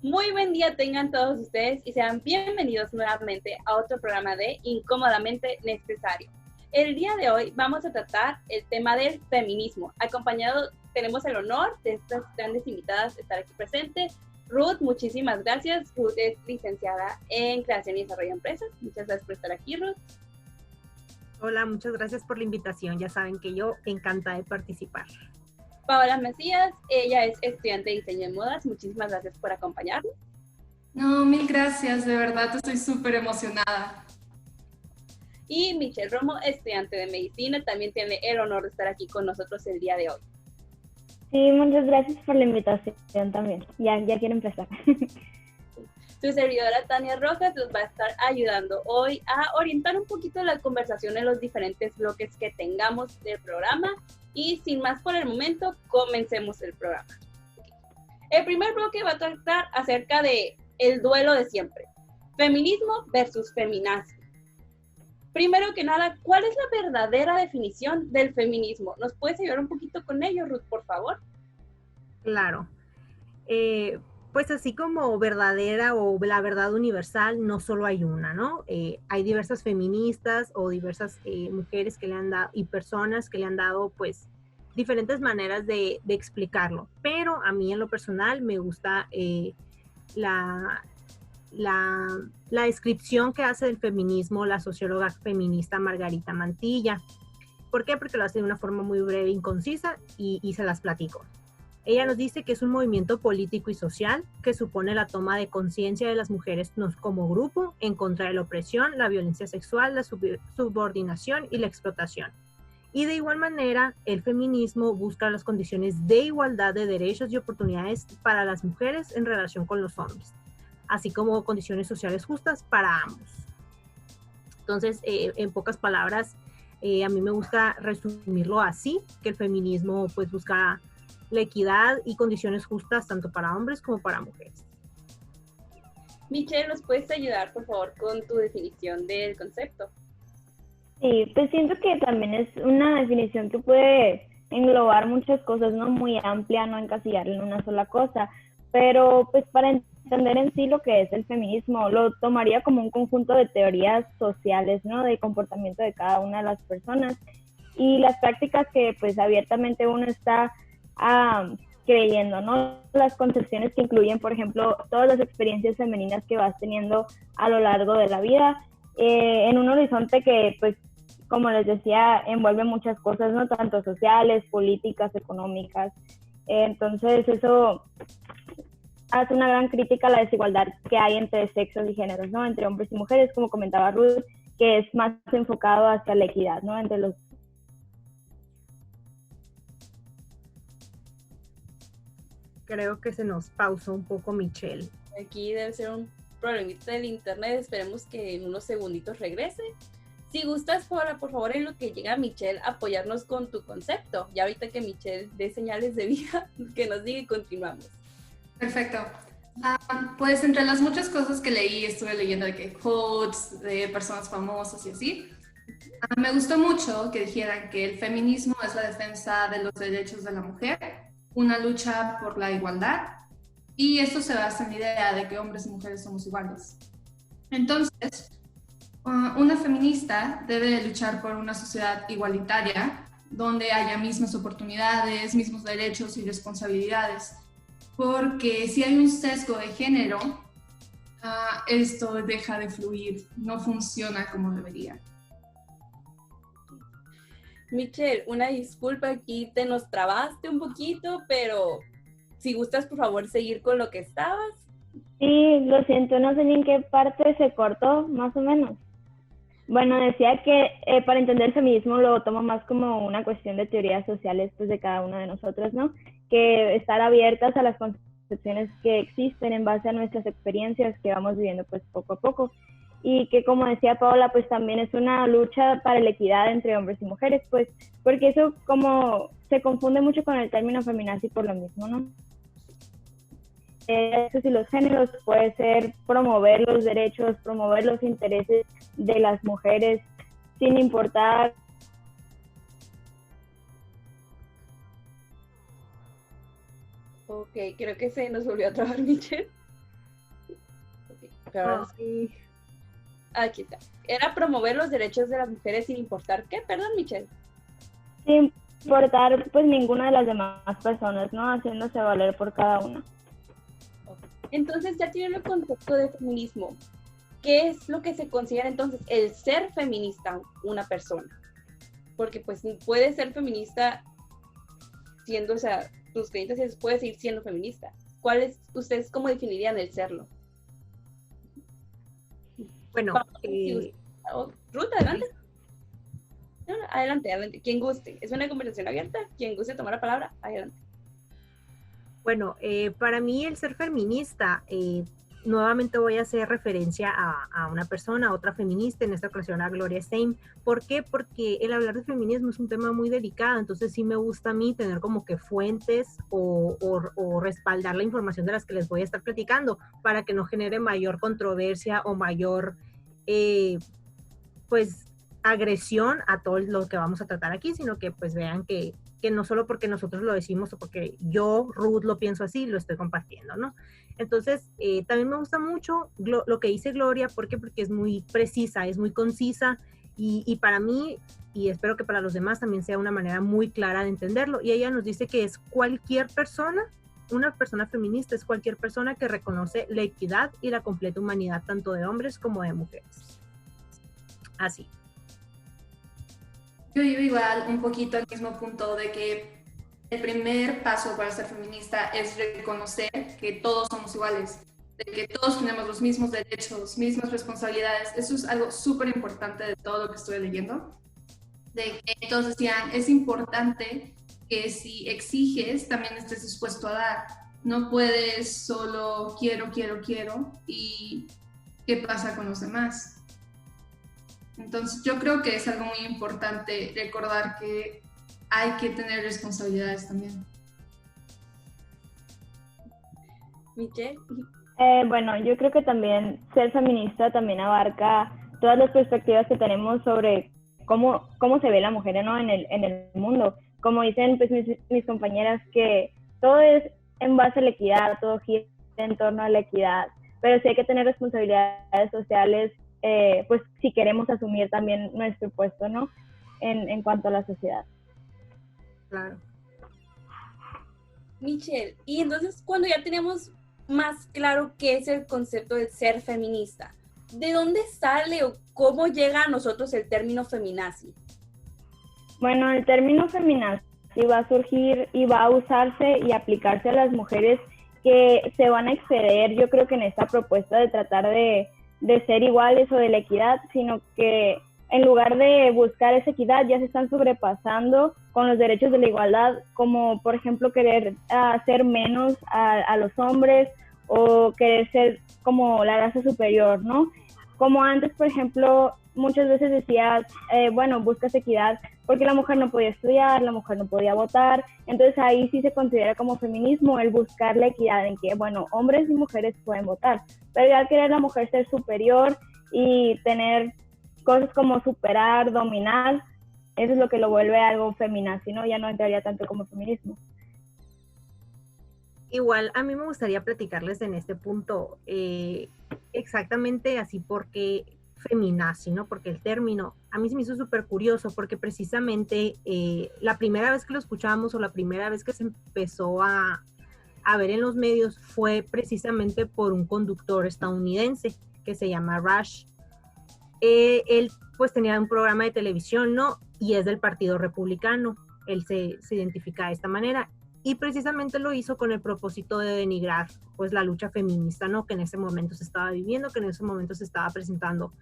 Muy buen día tengan todos ustedes y sean bienvenidos nuevamente a otro programa de Incómodamente Necesario. El día de hoy vamos a tratar el tema del feminismo. Tenemos el honor de estas grandes invitadas de estar aquí presentes. Ruth, muchísimas gracias. Ruth es licenciada en Creación y Desarrollo de Empresas. Muchas gracias por estar aquí, Ruth. Hola, muchas gracias por la invitación. Ya saben que yo encantada de participar. Paola Macías, ella es estudiante de diseño de modas. Muchísimas gracias por acompañarnos. No, mil gracias, de verdad estoy súper emocionada. Y Michelle Romo, estudiante de medicina, también tiene el honor de estar aquí con nosotros el día de hoy. Sí, muchas gracias por la invitación también. Ya quiero empezar. Su servidora Tania Rojas nos va a estar ayudando hoy a orientar un poquito la conversación en los diferentes bloques que tengamos del programa. Y sin más por el momento, comencemos el programa. El primer bloque va a tratar acerca de el duelo de siempre. Feminismo versus feminazi. Primero que nada, ¿cuál es la verdadera definición del feminismo? ¿Nos puedes ayudar un poquito con ello, Ruth, por favor? Claro. Pues así como verdadera o la verdad universal, no solo hay una, ¿no? Hay diversas feministas o diversas mujeres que le han dado y personas que le han dado, pues, diferentes maneras de explicarlo. Pero a mí en lo personal me gusta la descripción que hace del feminismo la socióloga feminista Margarita Mantilla. ¿Por qué? Porque lo hace de una forma muy breve y concisa y se las platico. Ella nos dice que es un movimiento político y social que supone la toma de conciencia de las mujeres como grupo en contra de la opresión, la violencia sexual, la subordinación y la explotación. Y de igual manera, el feminismo busca las condiciones de igualdad de derechos y oportunidades para las mujeres en relación con los hombres, así como condiciones sociales justas para ambos. Entonces, en pocas palabras, a mí me gusta resumirlo así, que el feminismo pues busca la equidad y condiciones justas tanto para hombres como para mujeres. Michelle, ¿nos puedes ayudar, por favor, con tu definición del concepto? Sí, pues siento que también es una definición que puede englobar muchas cosas, ¿no? Muy amplia, no encasillarla en una sola cosa, pero pues para entender en sí lo que es el feminismo, lo tomaría como un conjunto de teorías sociales, ¿no? De comportamiento de cada una de las personas y las prácticas que pues abiertamente uno está creyendo, ¿no? Las concepciones que incluyen, por ejemplo, todas las experiencias femeninas que vas teniendo a lo largo de la vida, en un horizonte que, pues, como les decía, envuelve muchas cosas, ¿no? Tanto sociales, políticas, económicas. Entonces, eso hace una gran crítica a la desigualdad que hay entre sexos y géneros, ¿no? Entre hombres y mujeres, como comentaba Ruth, que es más enfocado hacia la equidad, ¿no? Entre los Creo que se nos pausó un poco Michelle. Aquí debe ser un problemita del internet, esperemos que en unos segunditos regrese. Si gustas, Paola, por favor, en lo que llega Michelle, apoyarnos con tu concepto. Ya ahorita que Michelle dé señales de vida, que nos diga y continuamos. Perfecto. Pues entre las muchas cosas que leí, estuve leyendo de que quotes de personas famosas y así. Me gustó mucho que dijeran que el feminismo es la defensa de los derechos de la mujer, una lucha por la igualdad, y esto se basa en la idea de que hombres y mujeres somos iguales. Entonces, una feminista debe luchar por una sociedad igualitaria, donde haya mismas oportunidades, mismos derechos y responsabilidades, porque si hay un sesgo de género, esto deja de fluir, no funciona como debería. Michelle, una disculpa, aquí te nos trabaste un poquito, pero si gustas, por favor, seguir con lo que estabas. Sí, lo siento, no sé ni en qué parte se cortó, más o menos. Bueno, decía que para entender el feminismo lo tomo más como una cuestión de teorías sociales pues, de cada uno de nosotros, ¿no? Que estar abiertas a las concepciones que existen en base a nuestras experiencias que vamos viviendo pues poco a poco. Y que como decía Paola, pues también es una lucha para la equidad entre hombres y mujeres, pues porque eso como se confunde mucho con el término feminazi por lo mismo, ¿no? Y los géneros puede ser promover los derechos, promover los intereses de las mujeres sin importar. Ok, creo que se nos volvió a trabar Michelle. Pero Sí. aquí está. Era promover los derechos de las mujeres sin importar qué. Perdón, Michelle. Sin importar pues ninguna de las demás personas, ¿no? Haciéndose valer por cada una. Entonces, ya tienen el concepto de feminismo. ¿Qué es lo que se considera entonces el ser feminista una persona? Porque pues puede ser feminista siendo, o sea, tus creencias puede seguir siendo feminista. ¿Ustedes cómo definirían el serlo? Bueno, Ruth, adelante. No, adelante. Quien guste. Es una conversación abierta. Quien guste tomar la palabra, adelante. Bueno, para mí el ser feminista, nuevamente voy a hacer referencia a una persona, a otra feminista, en esta ocasión a Gloria Steinem. ¿Por qué? Porque el hablar de feminismo es un tema muy delicado, entonces sí me gusta a mí tener como que fuentes o respaldar la información de las que les voy a estar platicando para que no genere mayor controversia o mayor, pues, agresión a todo lo que vamos a tratar aquí, sino que pues vean que no solo porque nosotros lo decimos o porque yo, Ruth, lo pienso así, lo estoy compartiendo, ¿no? Entonces, también me gusta mucho lo que dice Gloria, ¿por qué? Porque es muy precisa, es muy concisa, y para mí, y espero que para los demás también sea una manera muy clara de entenderlo, y ella nos dice que es cualquier persona, una persona feminista es cualquier persona que reconoce la equidad y la completa humanidad tanto de hombres como de mujeres. Así. Yo iba igual un poquito al mismo punto de que el primer paso para ser feminista es reconocer que todos somos iguales, de que todos tenemos los mismos derechos, mismas responsabilidades. Eso es algo súper importante de todo lo que estoy leyendo. De que todos decían, es importante que si exiges, también estés dispuesto a dar. No puedes solo quiero, y ¿qué pasa con los demás? Entonces yo creo que es algo muy importante recordar que hay que tener responsabilidades también. Michelle. Bueno, yo creo que también ser feminista también abarca todas las perspectivas que tenemos sobre cómo se ve la mujer, ¿no? en el mundo. Como dicen pues mis compañeras, que todo es en base a la equidad, todo gira en torno a la equidad, pero sí hay que tener responsabilidades sociales, pues si queremos asumir también nuestro puesto, ¿no? En cuanto a la sociedad. Claro. Michelle, y entonces cuando ya tenemos más claro qué es el concepto de ser feminista, ¿de dónde sale o cómo llega a nosotros el término feminazi? Bueno, el término feminazi va a surgir y va a usarse y aplicarse a las mujeres que se van a exceder, yo creo que en esta propuesta de tratar de ser iguales o de la equidad, sino que en lugar de buscar esa equidad ya se están sobrepasando con los derechos de la igualdad, como por ejemplo querer hacer menos a los hombres o querer ser como la raza superior, ¿no? Como antes, por ejemplo, muchas veces decías, bueno, buscas equidad porque la mujer no podía estudiar, la mujer no podía votar, entonces ahí sí se considera como feminismo el buscar la equidad en que, bueno, hombres y mujeres pueden votar, pero ya al querer la mujer ser superior y tener cosas como superar, dominar, eso es lo que lo vuelve algo feminazi, ¿no? Ya no entraría tanto como feminismo. Igual, a mí me gustaría platicarles en este punto exactamente así porque feminazi, ¿no? Porque el término a mí se me hizo súper curioso porque precisamente la primera vez que lo escuchamos o la primera vez que se empezó a ver en los medios fue precisamente por un conductor estadounidense que se llama Rush. Él pues tenía un programa de televisión, ¿no? Y es del Partido Republicano. Él se identifica de esta manera. Y precisamente lo hizo con el propósito de denigrar pues la lucha feminista, ¿no? Que en ese momento se estaba viviendo, que en ese momento se estaba presentando.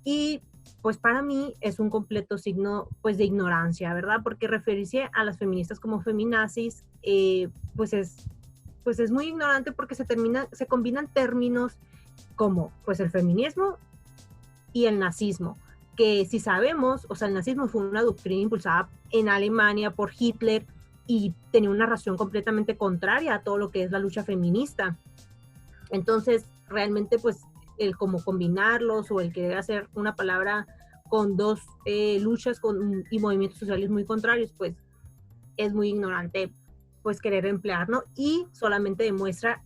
Y pues para mí es un completo signo pues de ignorancia, ¿verdad? Porque referirse a las feministas como feminazis pues es muy ignorante porque se combinan términos como pues el feminismo y el nazismo, que si sabemos, o sea, el nazismo fue una doctrina impulsada en Alemania por Hitler y tenía una narración completamente contraria a todo lo que es la lucha feminista. Entonces, realmente, pues, el como combinarlos o el querer hacer una palabra con dos luchas y movimientos sociales muy contrarios, pues, es muy ignorante, pues, querer emplear, ¿no? Y solamente demuestra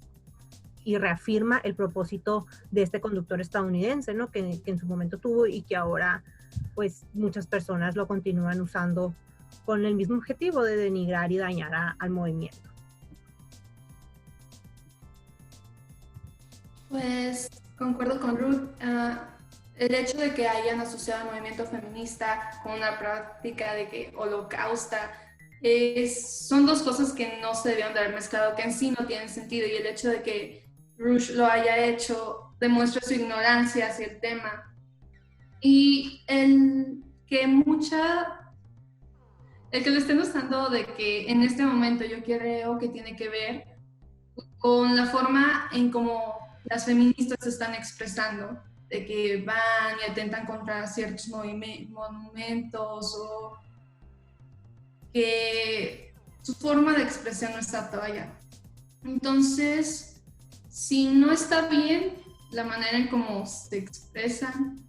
y reafirma el propósito de este conductor estadounidense, ¿no? Que en su momento tuvo y que ahora pues muchas personas lo continúan usando con el mismo objetivo de denigrar y dañar al movimiento. Pues concuerdo con Ruth. El hecho de que hayan asociado el movimiento feminista con una práctica de que holocausta son dos cosas que no se debían de haber mezclado, que en sí no tienen sentido, y el hecho de que Rush lo haya hecho demuestra su ignorancia hacia el tema. Y el que lo estén usando de que en este momento yo creo que tiene que ver con la forma en cómo las feministas se están expresando, de que van y atentan contra ciertos monumentos o que su forma de expresión no está todavía. Entonces, si no está bien la manera en cómo se expresan,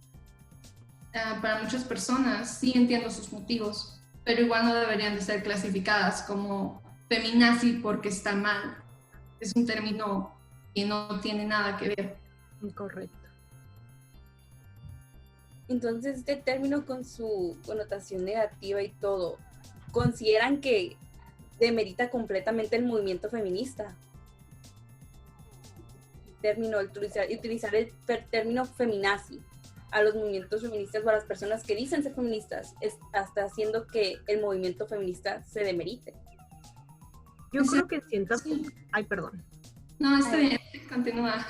para muchas personas sí entiendo sus motivos, pero igual no deberían de ser clasificadas como feminazi porque está mal. Es un término que no tiene nada que ver. Incorrecto. Entonces, este término con su connotación negativa y todo, ¿consideran que demerita completamente el movimiento feminista? Utilizar el término feminazi a los movimientos feministas o a las personas que dicen ser feministas, hasta haciendo que el movimiento feminista se demerite. Yo creo que siento... Sí. Ay, perdón. No, está bien, continúa.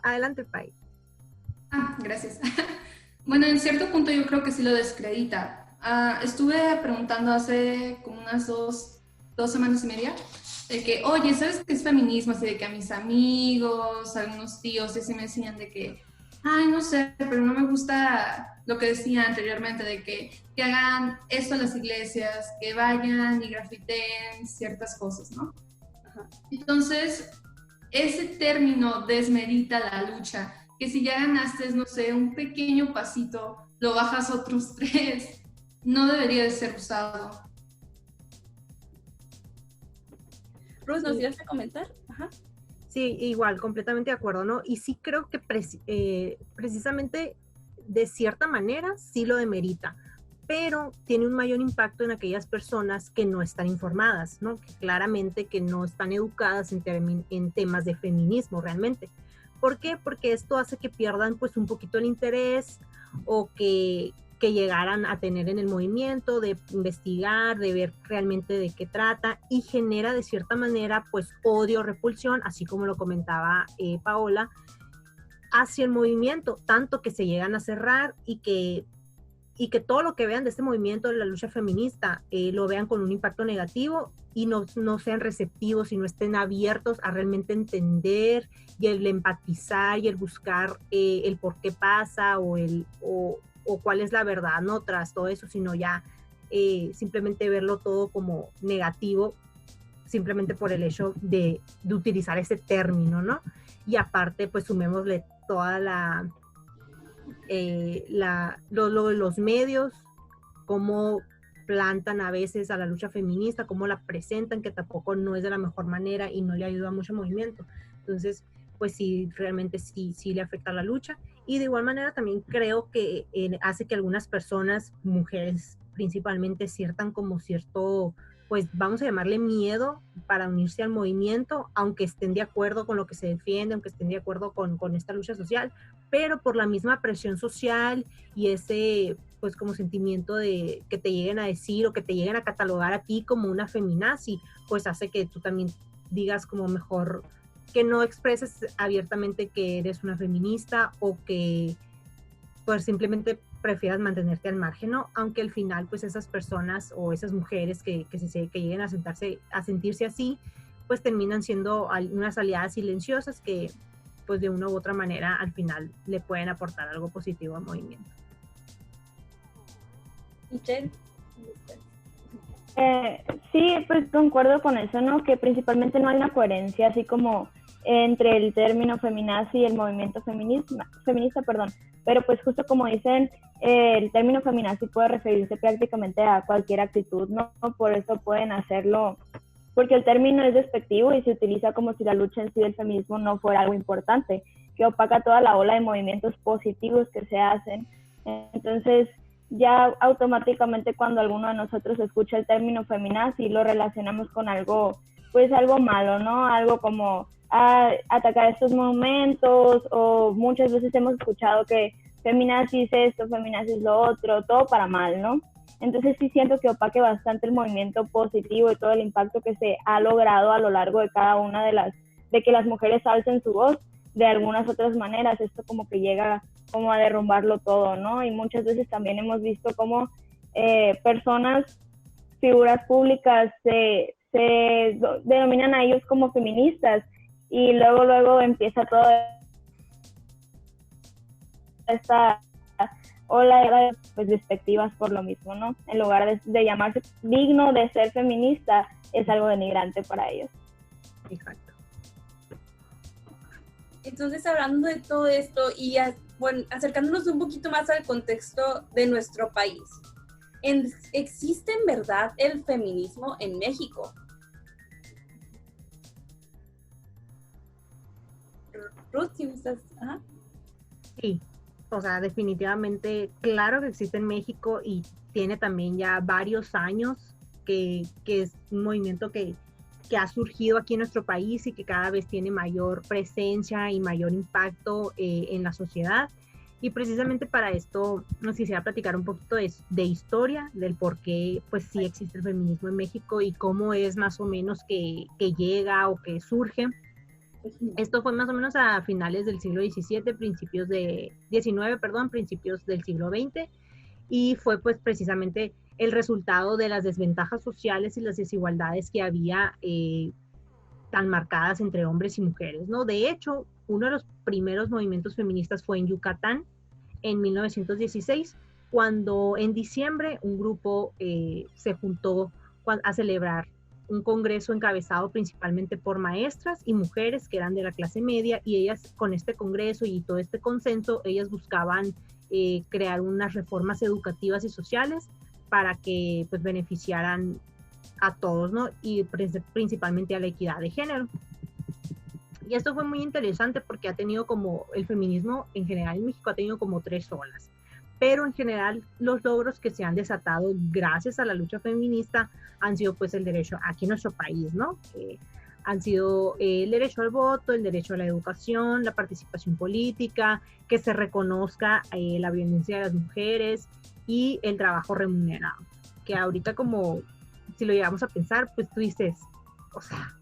Adelante, Pai. Gracias. Bueno, en cierto punto yo creo que sí lo descredita. Estuve preguntando hace como unas dos semanas y media de que, oye, ¿sabes qué es feminismo? Así de que a mis amigos, algunos tíos, así me enseñan de que, ay, no sé, pero no me gusta lo que decía anteriormente, de que hagan esto en las iglesias, que vayan y grafiten ciertas cosas, ¿no? Ajá. Entonces, ese término desmerita la lucha, que si ya ganaste, no sé, un pequeño pasito, lo bajas otros 3, no debería de ser usado. Ruth, ¿nos ibas a comentar? Ajá. Sí, igual, completamente de acuerdo, ¿no? Y sí creo que precisamente de cierta manera sí lo demerita, pero tiene un mayor impacto en aquellas personas que no están informadas, ¿no? Que claramente que no están educadas en temas de feminismo realmente. ¿Por qué? Porque esto hace que pierdan pues un poquito el interés o que llegaran a tener en el movimiento, de investigar, de ver realmente de qué trata, y genera de cierta manera pues odio, repulsión, así como lo comentaba Paola, hacia el movimiento, tanto que se llegan a cerrar y que todo lo que vean de este movimiento, de la lucha feminista, lo vean con un impacto negativo y no sean receptivos y no estén abiertos a realmente entender y el empatizar y el buscar el por qué pasa o cuál es la verdad, ¿no? Tras todo eso, sino ya simplemente verlo todo como negativo, simplemente por el hecho de utilizar ese término, ¿no? Y aparte, pues sumémosle toda los medios, cómo plantan a veces a la lucha feminista, cómo la presentan, que tampoco no es de la mejor manera y no le ayuda mucho al movimiento. Entonces, pues sí, realmente sí le afecta a la lucha. Y de igual manera también creo que hace que algunas personas, mujeres principalmente, sientan como cierto, pues vamos a llamarle miedo para unirse al movimiento, aunque estén de acuerdo con lo que se defiende, aunque estén de acuerdo con esta lucha social, pero por la misma presión social y ese pues como sentimiento de que te lleguen a decir o que te lleguen a catalogar a ti como una feminazi, pues hace que tú también digas como mejor que no expreses abiertamente que eres una feminista o que pues simplemente prefieras mantenerte al margen, ¿no? Aunque al final pues esas personas o esas mujeres que lleguen a sentirse así, pues terminan siendo unas aliadas silenciosas que pues de una u otra manera al final le pueden aportar algo positivo al movimiento. Michelle. Sí, pues concuerdo con eso, ¿no? Que principalmente no hay una coherencia así como entre el término feminazi y el movimiento feminista, pero pues justo como dicen, el término feminazi puede referirse prácticamente a cualquier actitud, ¿no? Por eso pueden hacerlo porque el término es despectivo y se utiliza como si la lucha en sí del feminismo no fuera algo importante, que opaca toda la ola de movimientos positivos que se hacen. Entonces, ya automáticamente cuando alguno de nosotros escucha el término feminazi, lo relacionamos con algo, pues algo malo, ¿no? Algo como atacar estos momentos, o muchas veces hemos escuchado que feminazi es esto, feminazi es lo otro, todo para mal, ¿no? Entonces sí siento que opaque bastante el movimiento positivo y todo el impacto que se ha logrado a lo largo de cada una de que las mujeres alcen su voz de algunas otras maneras. Esto como que llega como a derrumbarlo todo, ¿no? Y muchas veces también hemos visto cómo personas, figuras públicas, se denominan a ellos como feministas, y luego empieza toda esta ola de pues, despectivas por lo mismo, ¿no? En lugar de llamarse digno de ser feminista, es algo denigrante para ellos. Exacto. Entonces, hablando de todo esto y bueno, acercándonos un poquito más al contexto de nuestro país, ¿existe en verdad el feminismo en México? Ruth, si me estás... Ajá. Sí, o sea, definitivamente, claro que existe en México y tiene también ya varios años que es un movimiento que ha surgido aquí en nuestro país y que cada vez tiene mayor presencia y mayor impacto en la sociedad. Y precisamente para esto nos quisiera platicar un poquito de historia, del por qué pues sí existe el feminismo en México y cómo es más o menos que llega o que surge. Esto fue más o menos a finales del siglo XVII, principios del siglo XX, y fue pues precisamente el resultado de las desventajas sociales y las desigualdades que había tan marcadas entre hombres y mujeres, ¿no? De hecho, uno de los primeros movimientos feministas fue en Yucatán, en 1916, cuando en diciembre un grupo se juntó a celebrar un congreso encabezado principalmente por maestras y mujeres que eran de la clase media, y ellas con este congreso y todo este consenso, ellas buscaban crear unas reformas educativas y sociales para que pues beneficiaran a todos, ¿no? Y principalmente a la equidad de género. Y esto fue muy interesante porque ha tenido como, el feminismo en general en México ha tenido como 3 olas, pero en general los logros que se han desatado gracias a la lucha feminista han sido pues el derecho aquí en nuestro país, ¿no? Han sido el derecho al voto, el derecho a la educación, la participación política, que se reconozca la violencia de las mujeres y el trabajo remunerado, que ahorita como si lo llegamos a pensar, pues tú dices, o sea,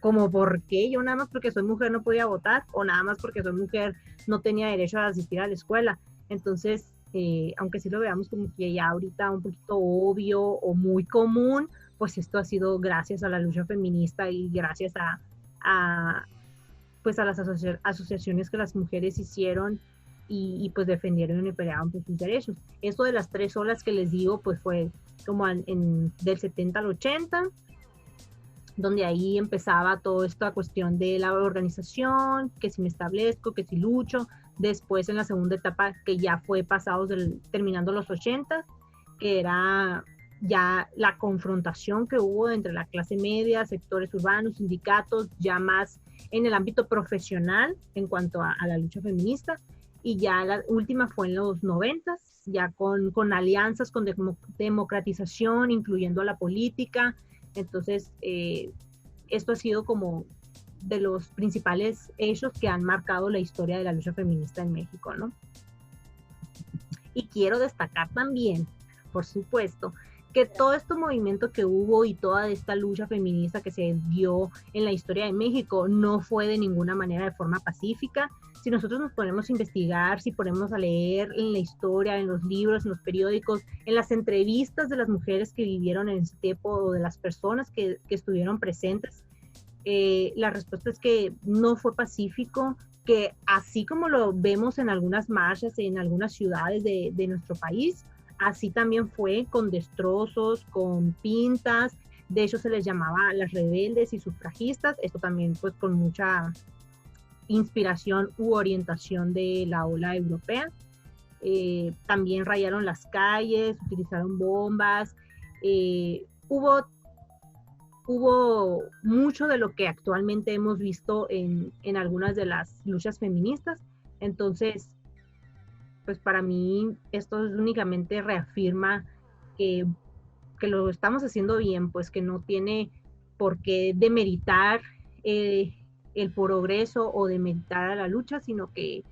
como por qué yo nada más porque soy mujer no podía votar, o nada más porque soy mujer no tenía derecho a asistir a la escuela. Entonces, aunque sí lo veamos como que ya ahorita un poquito obvio o muy común, pues esto ha sido gracias a la lucha feminista y gracias pues a las asociaciones que las mujeres hicieron y pues defendieron y peleaban por sus derechos. Esto de las 3 olas que les digo, pues fue como del 70 al 80, donde ahí empezaba toda esta cuestión de la organización, que si me establezco, que si lucho. Después en la segunda etapa, que ya fue terminando los 80, que era ya la confrontación que hubo entre la clase media, sectores urbanos, sindicatos, ya más en el ámbito profesional en cuanto a la lucha feminista. Y ya la última fue en los 90, ya con alianzas, con democratización, incluyendo a la política. Entonces, esto ha sido como de los principales hechos que han marcado la historia de la lucha feminista en México, ¿no? Y quiero destacar también, por supuesto, que todo este movimiento que hubo y toda esta lucha feminista que se dio en la historia de México no fue de ninguna manera de forma pacífica. Si nosotros nos ponemos a investigar, si ponemos a leer en la historia, en los libros, en los periódicos, en las entrevistas de las mujeres que vivieron en ese tiempo o de las personas que estuvieron presentes, la respuesta es que no fue pacífico, que así como lo vemos en algunas marchas, en algunas ciudades de nuestro país, así también fue con destrozos, con pintas. De hecho se les llamaba las rebeldes y sufragistas, esto también pues con mucha inspiración u orientación de la ola europea. También rayaron las calles, utilizaron bombas, hubo hubo mucho de lo que actualmente hemos visto en algunas de las luchas feministas. Entonces, pues para mí esto únicamente reafirma que lo estamos haciendo bien, pues que no tiene por qué demeritar el progreso o demeritar a la lucha, sino que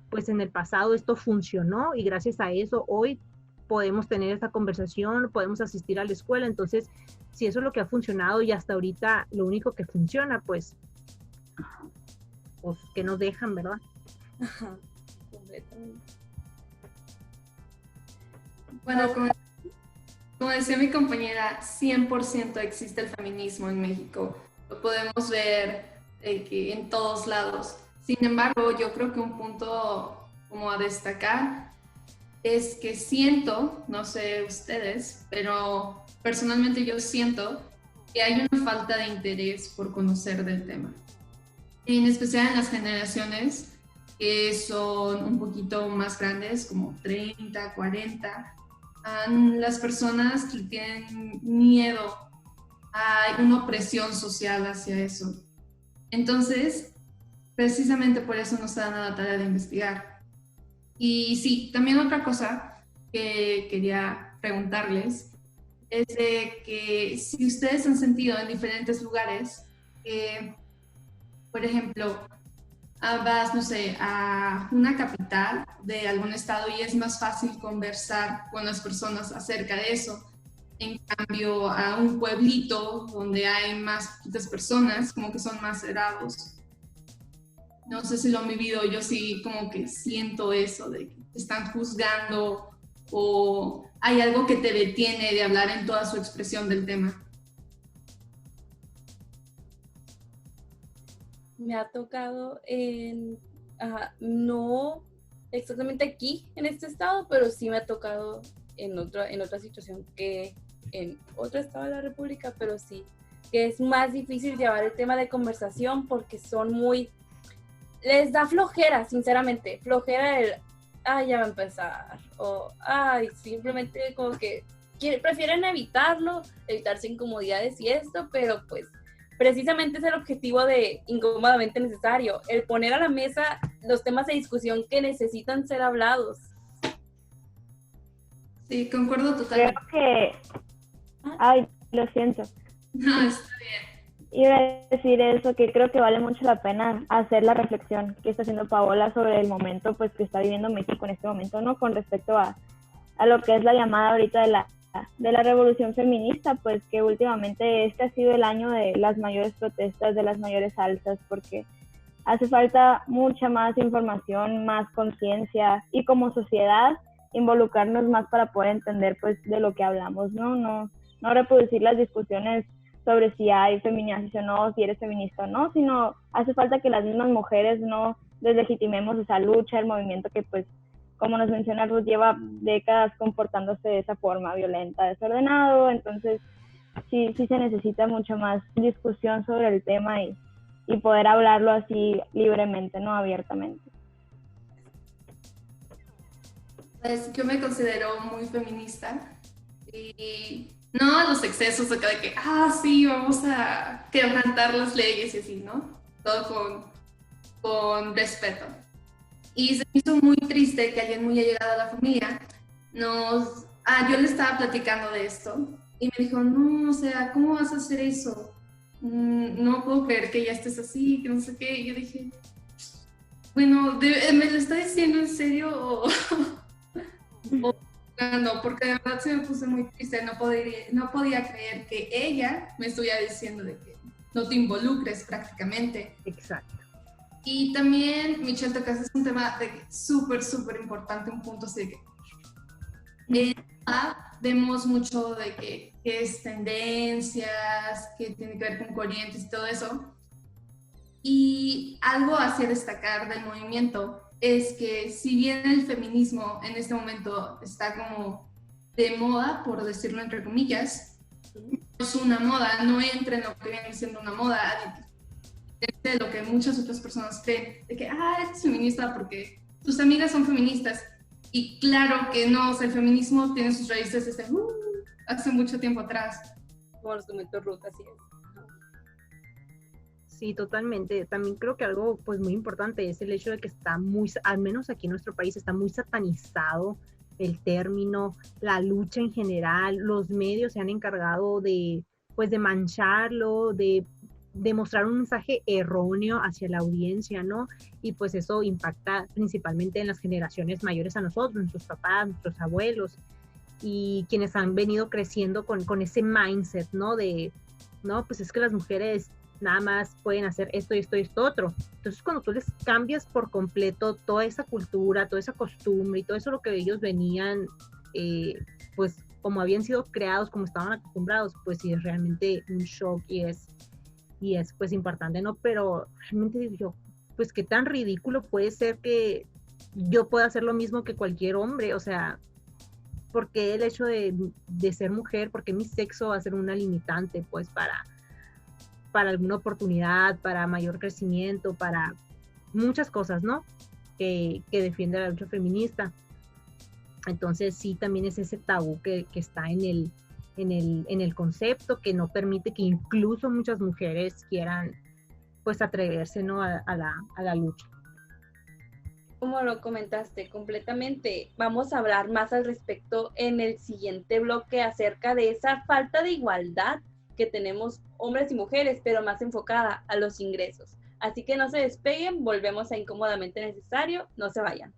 pues en el pasado esto funcionó y gracias a eso hoy podemos tener esta conversación, podemos asistir a la escuela. Entonces, si eso es lo que ha funcionado y hasta ahorita lo único que funciona, pues que nos dejan, ¿verdad? Ajá, completamente. Bueno, como decía mi compañera, 100% existe el feminismo en México. Lo podemos ver que en todos lados. Sin embargo, yo creo que un punto como a destacar es que siento, no sé ustedes, pero personalmente yo siento que hay una falta de interés por conocer del tema. En especial en las generaciones que son un poquito más grandes, como 30, 40, las personas que tienen miedo, hay una opresión social hacia eso. Entonces, precisamente por eso no se dan a la tarea de investigar. Y sí, también otra cosa que quería preguntarles es de que si ustedes han sentido en diferentes lugares, por ejemplo, vas, no sé, a una capital de algún estado y es más fácil conversar con las personas acerca de eso. En cambio, a un pueblito donde hay más poquitas personas, como que son más cerrados. No sé si lo han vivido, yo sí como que siento eso, de que te están juzgando o hay algo que te detiene de hablar en toda su expresión del tema. Me ha tocado no exactamente aquí en este estado, pero sí me ha tocado en otra situación que en otro estado de la República, pero sí, que es más difícil llevar el tema de conversación porque son les da flojera, sinceramente, flojera ya va a empezar, o simplemente como que prefieren evitarse incomodidades y esto, pero pues precisamente es el objetivo de Incómodamente Necesario, el poner a la mesa los temas de discusión que necesitan ser hablados. Sí, concuerdo totalmente. Creo que... lo siento. No, está bien. Iba a decir eso, que creo que vale mucho la pena hacer la reflexión que está haciendo Paola sobre el momento pues que está viviendo México en este momento, ¿no? Con respecto a lo que es la llamada ahorita de la revolución feminista, pues que últimamente este ha sido el año de las mayores protestas, de las mayores alzas, porque hace falta mucha más información, más conciencia y como sociedad involucrarnos más para poder entender pues de lo que hablamos, ¿no? No reproducir las discusiones sobre si hay feminazis o no, si eres feminista o no, sino hace falta que las mismas mujeres no deslegitimemos esa lucha, el movimiento que pues, como nos menciona Ruth, lleva décadas comportándose de esa forma violenta, desordenado. Entonces sí se necesita mucho más discusión sobre el tema y poder hablarlo así libremente, no abiertamente. Pues yo me considero muy feminista y no a los excesos acá de que, sí, vamos a quebrantar las leyes y así, ¿no? Todo con respeto. Y se me hizo muy triste que alguien muy allegado a la familia yo le estaba platicando de esto y me dijo, no, o sea, ¿cómo vas a hacer eso? No puedo creer que ya estés así, que no sé qué. Y yo dije, bueno, ¿me lo está diciendo en serio o no? Porque de verdad se me puse muy triste, no podía creer que ella me estuviera diciendo de que no te involucres prácticamente. Exacto. Y también, Michelle, tocas es un tema súper, súper importante, un punto así de que vemos mucho de que es tendencias, que tiene que ver con corrientes y todo eso. Y algo hacia destacar del movimiento es que si bien el feminismo en este momento está como de moda, por decirlo entre comillas, no es una moda, no entra en lo que viene siendo una moda, de lo que muchas otras personas creen, de que, eres feminista porque tus amigas son feministas. Y claro que no, o sea, el feminismo tiene sus raíces desde hace mucho tiempo atrás. Como los comentó Ruth, así es. Sí, totalmente. También creo que algo pues muy importante es el hecho de que está muy, al menos aquí en nuestro país, está muy satanizado el término, la lucha en general, los medios se han encargado de pues de mancharlo, de mostrar un mensaje erróneo hacia la audiencia, ¿no? Y pues eso impacta principalmente en las generaciones mayores a nosotros, nuestros papás, nuestros abuelos, y quienes han venido creciendo con ese mindset, ¿no? De, no, pues es que las mujeres nada más pueden hacer esto y esto y esto otro. Entonces, cuando tú les cambias por completo toda esa cultura, toda esa costumbre y todo eso lo que ellos venían, pues como habían sido creados, como estaban acostumbrados, pues sí es realmente un shock y es pues importante, ¿no? Pero realmente digo yo, pues qué tan ridículo puede ser que yo pueda hacer lo mismo que cualquier hombre, o sea, porque el hecho de ser mujer, porque mi sexo va a ser una limitante, pues para alguna oportunidad, para mayor crecimiento, para muchas cosas, ¿no? Que defiende la lucha feminista. Entonces sí, también es ese tabú que está en el concepto, que no permite que incluso muchas mujeres quieran pues atreverse, ¿no? a la lucha. Como lo comentaste completamente, vamos a hablar más al respecto en el siguiente bloque acerca de esa falta de igualdad que tenemos hombres y mujeres, pero más enfocada a los ingresos. Así que no se despeguen, volvemos a Incómodamente Necesario, no se vayan.